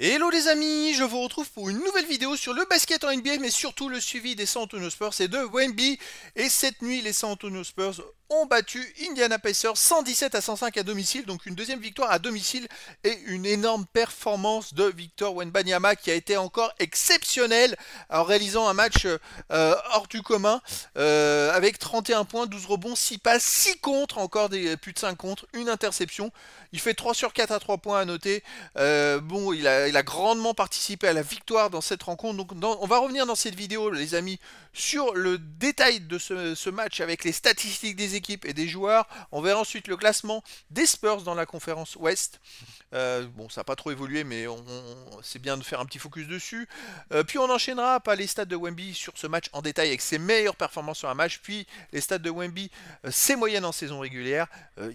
Hello les amis, je vous retrouve pour une nouvelle vidéo sur le basket en NBA, mais surtout le suivi des San Antonio Spurs et de Wemby. Et cette nuit, les San Antonio Spurs ont battu Indiana Pacers 117-105 à domicile, donc une deuxième victoire à domicile et une énorme performance de Victor Wembanyama qui a été encore exceptionnel en réalisant un match hors du commun avec 31 points, 12 rebonds, 6 passes, 6 contre, encore des plus de 5 contre, une interception. Il fait 3 sur 4 à 3 points à noter. Bon, il a grandement participé à la victoire dans cette rencontre. Donc, on va revenir dans cette vidéo, les amis, sur le détail de ce match avec les statistiques des équipes et des joueurs. On verra ensuite le classement des Spurs dans la conférence Ouest. Bon, ça n'a pas trop évolué, mais c'est bien de faire un petit focus dessus. Puis on enchaînera pas les stats de Wemby sur ce match en détail avec ses meilleures performances sur un match, puis les stats de Wemby, ses moyennes en saison régulière.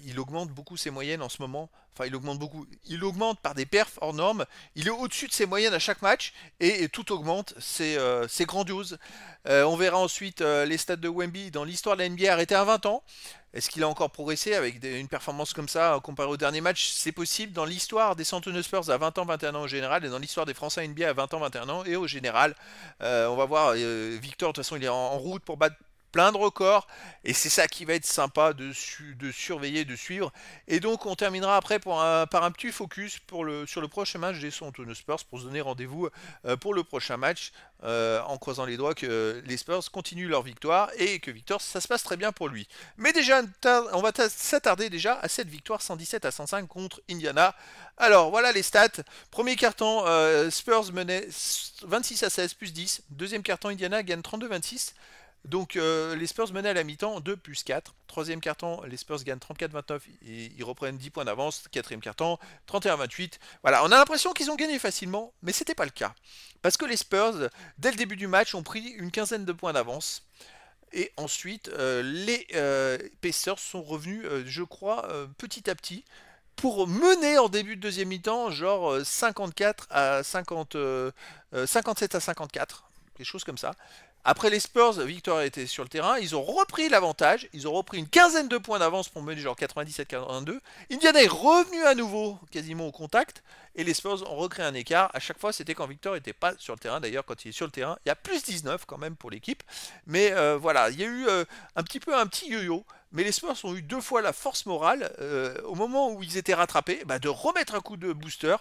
Il augmente beaucoup ses moyennes en ce moment. Enfin, il augmente beaucoup. Il augmente par des perfs hors normes. Il est au-dessus de ses moyennes à chaque match et tout augmente. C'est grandiose. On verra ensuite les stats de Wemby dans l'histoire de la NBA arrêté à 20 ans. Est-ce qu'il a encore progressé avec une performance comme ça comparé au dernier match? C'est possible dans l'histoire des San Antonio Spurs à 20 ans, 21 ans au général et dans l'histoire des Français NBA à 20 ans, 21 ans et au général. On va voir, Victor de toute façon il est en route pour battre plein de records et c'est ça qui va être sympa de surveiller, de suivre. Et donc on terminera après par un petit focus sur le prochain match des San Antonio Spurs pour se donner rendez-vous pour le prochain match en croisant les doigts que les Spurs continuent leur victoire et que Victor ça se passe très bien pour lui. Mais déjà on va s'attarder déjà à cette victoire 117-105 contre Indiana. Alors voilà les stats. Premier carton, Spurs menait 26-16 plus 10. Deuxième carton, Indiana gagne 32-26. Donc les Spurs menaient à la mi-temps 2 plus 4. Troisième carton, les Spurs gagnent 34-29 et ils reprennent 10 points d'avance. Quatrième carton, 31-28. Voilà, on a l'impression qu'ils ont gagné facilement, mais c'était pas le cas. Parce que les Spurs, dès le début du match, ont pris une quinzaine de points d'avance. Et ensuite, les Pacers sont revenus, je crois, petit à petit, pour mener en début de deuxième mi-temps, genre 54 à 50, 57 à 54, quelque chose comme ça. Après les Spurs, Victor était sur le terrain, ils ont repris l'avantage, ils ont repris une quinzaine de points d'avance pour mener genre 97-42. Indiana est revenu à nouveau quasiment au contact et les Spurs ont recréé un écart. À chaque fois, c'était quand Victor n'était pas sur le terrain. D'ailleurs, quand il est sur le terrain, il y a plus 19 quand même pour l'équipe. Mais voilà, il y a eu un petit yo-yo. Mais les Spurs ont eu deux fois la force morale au moment où ils étaient rattrapés de remettre un coup de booster.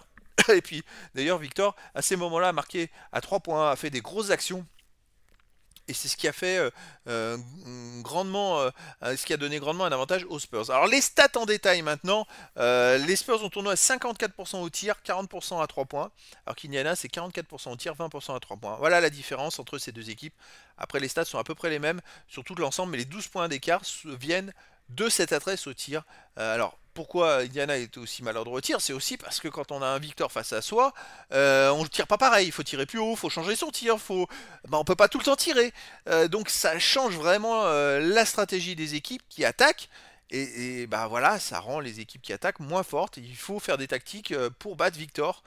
Et puis, d'ailleurs, Victor, à ces moments-là, a marqué à 3 points, a fait des grosses actions. Et c'est ce qui a fait grandement, ce qui a donné grandement un avantage aux Spurs. Alors les stats en détail maintenant, les Spurs ont tourné à 54% au tir, 40% à 3 points, alors qu'Indiana c'est 44% au tir, 20% à 3 points. Voilà la différence entre ces deux équipes. Après les stats sont à peu près les mêmes sur tout l'ensemble, mais les 12 points d'écart viennent de cette adresse au tir. Alors pourquoi Indiana est aussi maladroit au tir? C'est aussi parce que quand on a un Victor face à soi, on ne tire pas pareil. Il faut tirer plus haut, il faut changer son tir, on peut pas tout le temps tirer. Donc ça change vraiment la stratégie des équipes qui attaquent. Voilà, ça rend les équipes qui attaquent moins fortes. Il faut faire des tactiques pour battre Victor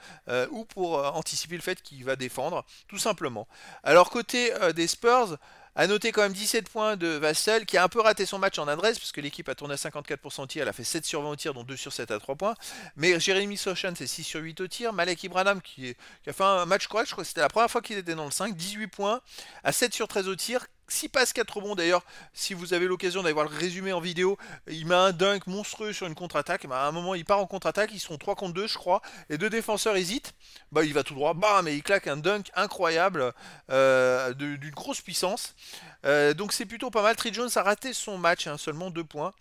ou pour anticiper le fait qu'il va défendre, tout simplement. Alors côté des Spurs, à noter quand même 17 points de Vassell qui a un peu raté son match en adresse parce que l'équipe a tourné à 54% au tir, elle a fait 7 sur 20 au tir dont 2 sur 7 à 3 points. Mais Jeremy Sochan c'est 6 sur 8 au tir. Malek Ibrahim qui a fait un match correct, je crois que c'était la première fois qu'il était dans le 5, 18 points à 7 sur 13 au tir. 6 passes, 4 rebonds d'ailleurs, si vous avez l'occasion d'aller voir le résumé en vidéo, il met un dunk monstrueux sur une contre-attaque, à un moment il part en contre-attaque, ils sont 3 contre 2 je crois, les deux défenseurs hésitent, il va tout droit, bam, et il claque un dunk incroyable d'une grosse puissance, donc c'est plutôt pas mal. Trey Jones a raté son match, seulement 2 points,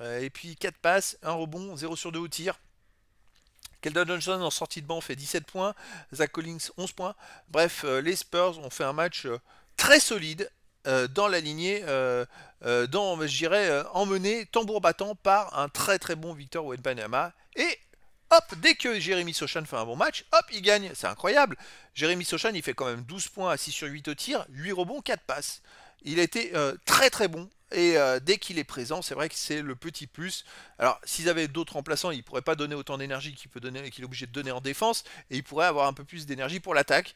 et puis 4 passes, 1 rebond, 0 sur 2 au tir. Keldon Johnson en sortie de banc fait 17 points, Zach Collins 11 points, bref, les Spurs ont fait un match très solide, dans la lignée, je dirais, emmené tambour battant par un très très bon Victor Wembanyama. Et hop, dès que Jeremy Sochan fait un bon match, hop, il gagne. C'est incroyable. Jeremy Sochan, il fait quand même 12 points à 6 sur 8 au tir, 8 rebonds, 4 passes. Il a été très très bon. Et dès qu'il est présent, c'est vrai que c'est le petit plus. Alors, s'ils avaient d'autres remplaçants, il ne pourrait pas donner autant d'énergie qu'il est obligé de donner en défense, et il pourrait avoir un peu plus d'énergie pour l'attaque.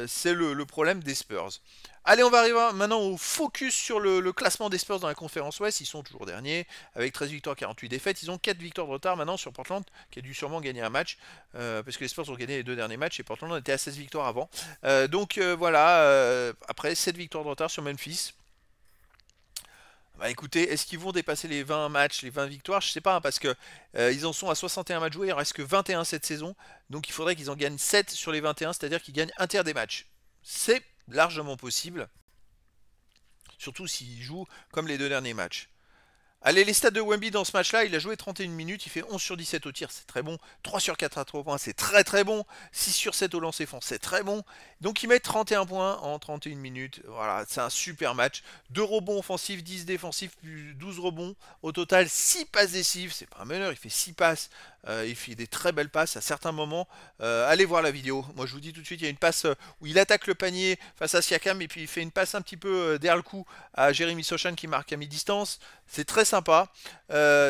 C'est le problème des Spurs. Allez, on va arriver maintenant au focus sur le classement des Spurs dans la conférence Ouest. Ils sont toujours derniers, avec 13 victoires, 48 défaites. Ils ont 4 victoires de retard maintenant sur Portland, qui a dû sûrement gagner un match, parce que les Spurs ont gagné les 2 derniers matchs, et Portland était à 16 victoires avant. Donc voilà, après 7 victoires de retard sur Memphis. Bah écoutez, est-ce qu'ils vont dépasser les 20 matchs, les 20 victoires? Je sais pas, hein, parce que ils en sont à 61 matchs joués, il en reste que 21 cette saison. Donc il faudrait qu'ils en gagnent 7 sur les 21, c'est-à-dire qu'ils gagnent un tiers des matchs. C'est largement possible, surtout s'ils jouent comme les 2 derniers matchs. Allez, les stats de Wemby dans ce match-là, il a joué 31 minutes, il fait 11 sur 17 au tir, c'est très bon. 3 sur 4 à 3 points, c'est très très bon. 6 sur 7 au lancer franc, c'est très bon. Donc il met 31 points en 31 minutes. Voilà, c'est un super match. 2 rebonds offensifs, 10 défensifs, plus 12 rebonds. Au total, 6 passes décisives. C'est pas un meneur, il fait 6 passes. Il fait des très belles passes à certains moments. Allez voir la vidéo. Moi, je vous dis tout de suite, il y a une passe où il attaque le panier face à Siakam et puis il fait une passe un petit peu derrière le cou à Jeremy Sochan qui marque à mi-distance. C'est très sympa.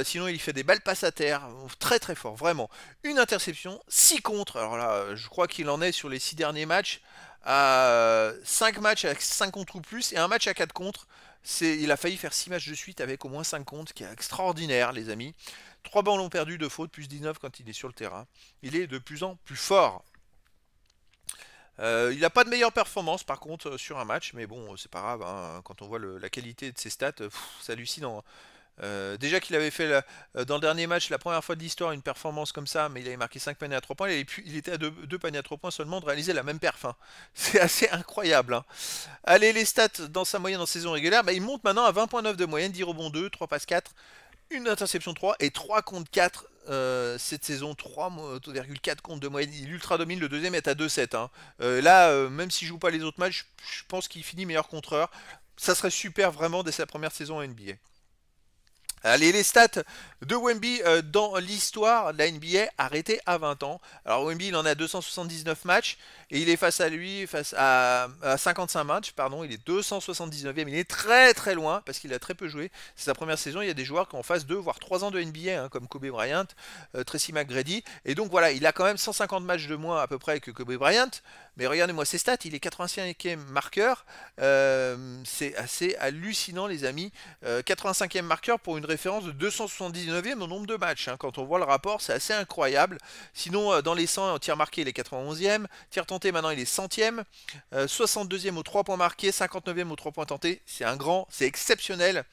Sinon, il fait des balles passes à terre. Très très fort, vraiment. Une interception, 6 contre. Alors là, je crois qu'il en est sur les 6 derniers matchs à 5 matchs avec 5 contre ou plus et un match à 4 contre. Il a failli faire 6 matchs de suite avec au moins 5 contre, ce qui est extraordinaire, les amis. 3 ballons perdus de faute, plus 19 quand il est sur le terrain. Il est de plus en plus fort. Il n'a pas de meilleure performance par contre sur un match, mais bon, c'est pas grave, hein, quand on voit la qualité de ses stats, c'est hallucinant. Déjà qu'il avait fait dans le dernier match, la première fois de l'histoire, une performance comme ça, mais il avait marqué 5 paniers à 3 points, il était à 2 paniers à 3 points seulement de réaliser la même perf. Hein. C'est assez incroyable. Hein. Allez, les stats dans sa moyenne en saison régulière, bah, il monte maintenant à 20.9 de moyenne, 10 rebonds 2, 3 passes 4, une interception 3 et 3 contre 4 cette saison, 3,4 contre de moyenne. Il ultra domine, le deuxième est à 2,7. Hein. Là, même s'il joue pas les autres matchs, je pense qu'il finit meilleur contreur. Ça serait super vraiment dès sa première saison en NBA. Allez, les stats de Wemby dans l'histoire de la NBA arrêtées à 20 ans. Alors Wemby, il en a 279 matchs et il est face à lui, face à 55 matchs, pardon, il est 279e. Il est très très loin parce qu'il a très peu joué. C'est sa première saison, il y a des joueurs qui ont en face 2 voire 3 ans de NBA, hein, comme Kobe Bryant, Tracy McGrady. Et donc voilà, il a quand même 150 matchs de moins à peu près que Kobe Bryant. Mais regardez-moi ses stats, il est 85e marqueur. C'est assez hallucinant les amis. 85e marqueur pour une référence de 279e au nombre de matchs. Hein. Quand on voit le rapport, c'est assez incroyable. Sinon, dans les 100 en tir marqué, il est 91e. Tir tenté, maintenant, il est 100e. 62e aux 3 points marqués, 59e aux 3 points tentés. C'est exceptionnel.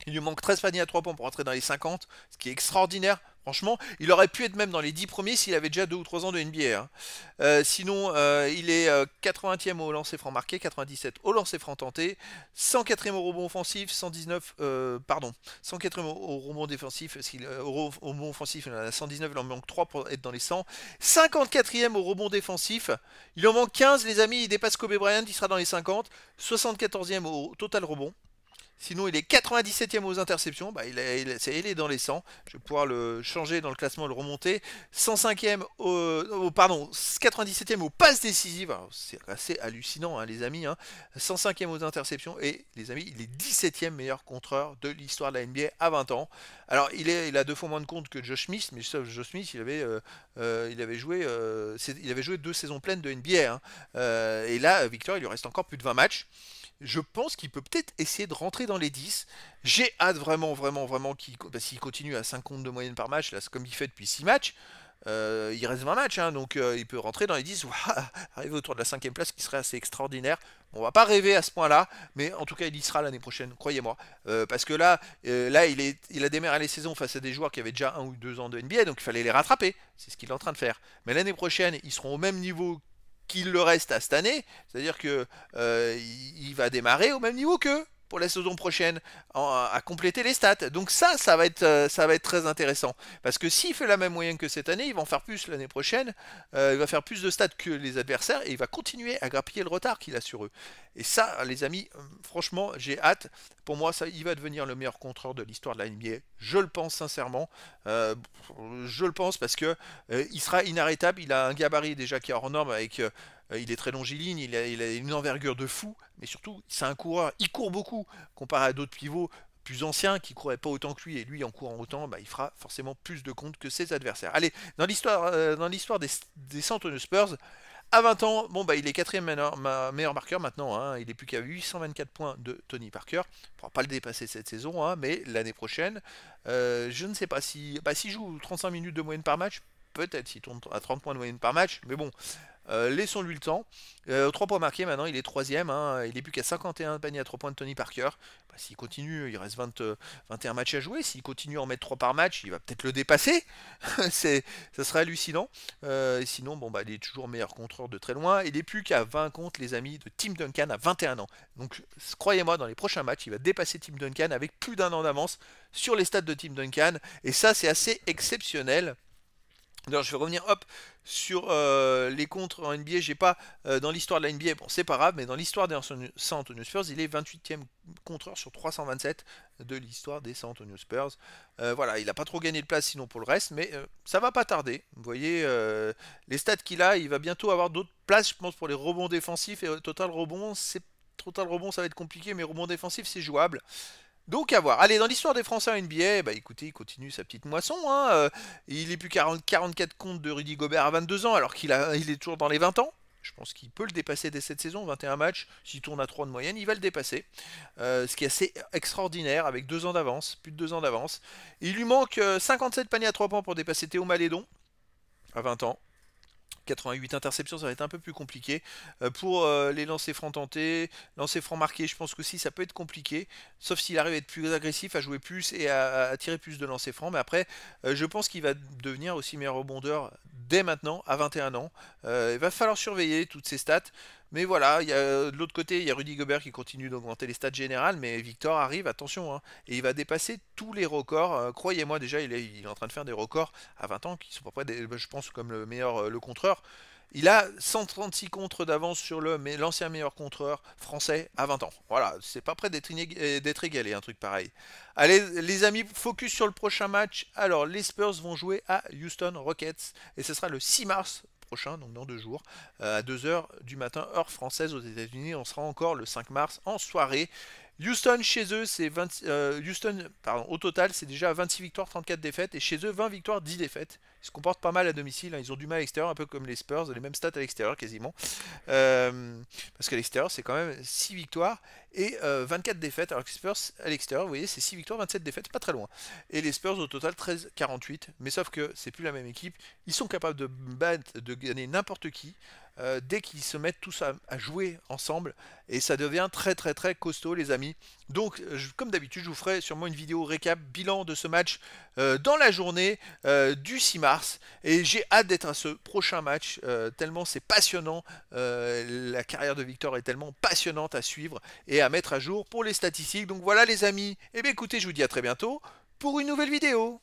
Il lui manque 13 paniers à 3 points pour entrer dans les 50, ce qui est extraordinaire. Franchement, il aurait pu être même dans les 10 premiers s'il avait déjà 2 ou 3 ans de NBA. Hein. Sinon, il est 80e au lancer franc marqué, 97 au lancer franc tenté, 104e au rebond offensif, 104e au rebond défensif, parce au rebond offensif, il en a 119, il en manque 3 pour être dans les 100. 54e au rebond défensif, il en manque 15, les amis, il dépasse Kobe Bryant, il sera dans les 50. 74e au total rebond. Sinon, il est 97e aux interceptions. Bah, il est dans les 100. Je vais pouvoir le changer dans le classement, le remonter. 105e pardon, 97e aux passes décisives. C'est assez hallucinant, hein, les amis. Hein. 105e aux interceptions. Et les amis, il est 17e meilleur contreur de l'histoire de la NBA à 20 ans. Alors, il a 2 fois moins de comptes que Josh Smith. Mais Josh Smith, il avait joué 2 saisons pleines de NBA. Hein. Et là, Victor, il lui reste encore plus de 20 matchs. Je pense qu'il peut peut-être essayer de rentrer dans les 10. J'ai hâte vraiment s'il continue à 5 comptes de moyenne par match, là, comme il fait depuis 6 matchs, il reste 20 matchs, hein, donc il peut rentrer dans les 10, arriver autour de la 5e place, qui serait assez extraordinaire. On va pas rêver à ce point-là, mais en tout cas, il y sera l'année prochaine, croyez-moi. Parce que là il a démarré les saisons face à des joueurs qui avaient déjà 1 ou 2 ans de NBA, donc il fallait les rattraper. C'est ce qu'il est en train de faire. Mais l'année prochaine, ils seront au même niveau qu'il le reste à cette année, c'est-à-dire que il va démarrer au même niveau qu'eux pour la saison prochaine, à compléter les stats. Donc ça va être très intéressant. Parce que s'il fait la même moyenne que cette année, il va en faire plus l'année prochaine, il va faire plus de stats que les adversaires, et il va continuer à grappiller le retard qu'il a sur eux. Et ça, les amis, franchement, j'ai hâte. Pour moi, il va devenir le meilleur contreur de l'histoire de la NBA. Je le pense sincèrement. Je le pense parce que il sera inarrêtable. Il a un gabarit déjà qui est hors norme avec Il est très longiligne, il a une envergure de fou, mais surtout, c'est un coureur, il court beaucoup, comparé à d'autres pivots plus anciens qui couraient pas autant que lui, et lui en courant autant, bah, il fera forcément plus de comptes que ses adversaires. Allez, dans l'histoire des San Antonio Spurs, à 20 ans, bon bah il est quatrième meilleur marqueur maintenant, hein. Il est plus qu'à 824 points de Tony Parker. Il ne pourra pas le dépasser cette saison, hein, mais l'année prochaine, je ne sais pas si, bah, s'il joue 35 minutes de moyenne par match, peut-être s'il tourne à 30 points de moyenne par match, mais bon, laissons-lui le temps. 3 points marqués maintenant, il est troisième, hein. Il est plus qu'à 51 paniers à 3 points de Tony Parker. Bah, s'il continue, il reste 21 matchs à jouer. S'il continue à en mettre 3 par match, il va peut-être le dépasser. Ça serait hallucinant. Sinon, bon, bah, il est toujours meilleur contreur de très loin. Il n'est plus qu'à 20 contre les amis de Tim Duncan à 21 ans. Donc croyez-moi, dans les prochains matchs, il va dépasser Tim Duncan avec plus d'un an d'avance sur les stats de Tim Duncan. Et ça, c'est assez exceptionnel. Alors je vais revenir hop sur les contres en NBA. J'ai pas dans l'histoire de la NBA, bon c'est pas grave, mais dans l'histoire des San Antonio Spurs, il est 28e contreur sur 327 de l'histoire des San Antonio Spurs. Voilà, il a pas trop gagné de place sinon pour le reste, mais ça va pas tarder. Vous voyez les stats qu'il a, il va bientôt avoir d'autres places, je pense, pour les rebonds défensifs et total rebond. Total rebond, ça va être compliqué, mais rebond défensif, c'est jouable. Donc à voir. Allez, dans l'histoire des Français en NBA, bah écoutez, il continue sa petite moisson, hein. Il est plus 44 comptes de Rudy Gobert à 22 ans, alors il est toujours dans les 20 ans. Je pense qu'il peut le dépasser dès cette saison, 21 matchs. S'il tourne à 3 de moyenne, il va le dépasser. Ce qui est assez extraordinaire, avec 2 ans d'avance, plus de 2 ans d'avance. Il lui manque 57 paniers à 3 points pour dépasser Théo Malédon, à 20 ans. 88 interceptions, ça va être un peu plus compliqué. Pour les lancers francs tentés, lancers francs marqués, je pense que si ça peut être compliqué. Sauf s'il arrive à être plus agressif, à jouer plus et à tirer plus de lancers francs. Mais après, je pense qu'il va devenir aussi meilleur rebondeur dès maintenant, à 21 ans. Il va falloir surveiller toutes ces stats. Mais voilà, de l'autre côté, il y a Rudy Gobert qui continue d'augmenter les stats générales, mais Victor arrive, attention, hein, et il va dépasser tous les records. Croyez-moi, déjà, il est en train de faire des records à 20 ans qui sont à peu près, je pense, comme le meilleur, le contreur. Il a 136 contres d'avance sur l'ancien meilleur contreur français à 20 ans. Voilà, c'est pas prêt d'être égalé, un truc pareil. Allez, les amis, focus sur le prochain match. Alors, les Spurs vont jouer à Houston Rockets, et ce sera le 6 mars prochain, donc dans 2 jours, à 2h du matin, heure française aux États-Unis. On sera encore le 5 mars en soirée. Houston, chez eux, c'est Houston, pardon, au total, c'est déjà 26 victoires, 34 défaites, et chez eux, 20 victoires, 10 défaites. Ils se comportent pas mal à domicile, hein. Ils ont du mal à l'extérieur, un peu comme les Spurs, les mêmes stats à l'extérieur quasiment. Parce qu'à l'extérieur, c'est quand même 6 victoires et 24 défaites, alors que les Spurs à l'extérieur, vous voyez, c'est 6 victoires, 27 défaites, pas très loin. Et les Spurs au total 13-48, mais sauf que c'est plus la même équipe. Ils sont capables de gagner n'importe qui. Dès qu'ils se mettent tous à jouer ensemble, et ça devient très très très costaud, les amis. Donc comme d'habitude, je vous ferai sûrement une vidéo récap bilan de ce match dans la journée du 6 mars, et j'ai hâte d'être à ce prochain match, tellement c'est passionnant. La carrière de Victor est tellement passionnante à suivre et à mettre à jour pour les statistiques. Donc voilà les amis, et bien écoutez, je vous dis à très bientôt pour une nouvelle vidéo.